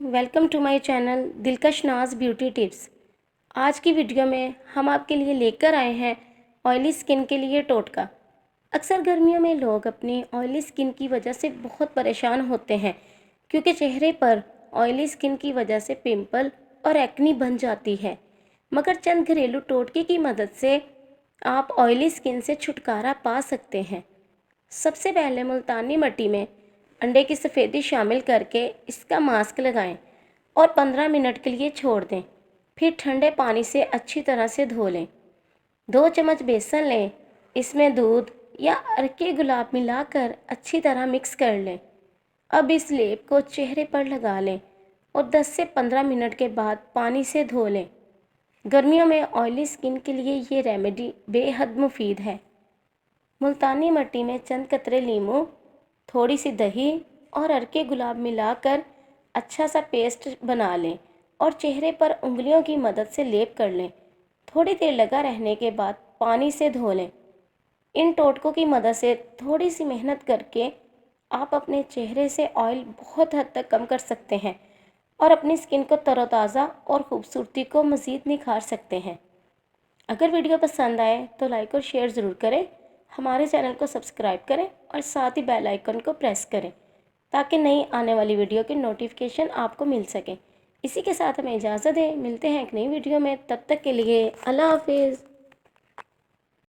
Welcome to my channel दिलकश नाज beauty tips. आज की वीडियो में हम आपके लिए लेकर आए हैं ऑयली स्किन के लिए टोटका। अक्सर गर्मियों में लोग अपनी ऑयली स्किन की वजह से बहुत परेशान होते हैं क्योंकि चेहरे पर ऑयली स्किन की वजह से पिंपल और एक्नी बन जाती है। मगर चंद घरेलू टोटके की मदद से आप ऑयली स्किन से छुटकारा पा सकते हैं। सबसे पहले मुल्तानी मिट्टी में अंडे की सफ़ेदी शामिल करके इसका मास्क लगाएं और 15 मिनट के लिए छोड़ दें। फिर ठंडे पानी से अच्छी तरह से धो लें। 2 चम्मच बेसन लें, इसमें दूध या अरके गुलाब मिलाकर अच्छी तरह मिक्स कर लें। अब इस लेप को चेहरे पर लगा लें और 10 से 15 मिनट के बाद पानी से धो लें। गर्मियों में ऑयली स्किन के लिए ये रेमेडी बेहद मुफीद है। मुल्तानी मिट्टी में चंद कतरे नींबू, थोड़ी सी दही और अरके गुलाब मिलाकर अच्छा सा पेस्ट बना लें और चेहरे पर उंगलियों की मदद से लेप कर लें। थोड़ी देर लगा रहने के बाद पानी से धो लें। इन टोटकों की मदद से थोड़ी सी मेहनत करके आप अपने चेहरे से ऑयल बहुत हद तक कम कर सकते हैं और अपनी स्किन को तरोताज़ा और ख़ूबसूरती को मज़ीद निखार सकते हैं। अगर वीडियो पसंद आए तो लाइक और शेयर ज़रूर करें। हमारे चैनल को सब्सक्राइब करें और साथ ही बेल आइकन को प्रेस करें ताकि नई आने वाली वीडियो की नोटिफिकेशन आपको मिल सके। इसी के साथ हमें इजाज़त दें, मिलते हैं एक नई वीडियो में। तब तक के लिए अल्लाह हाफिज़।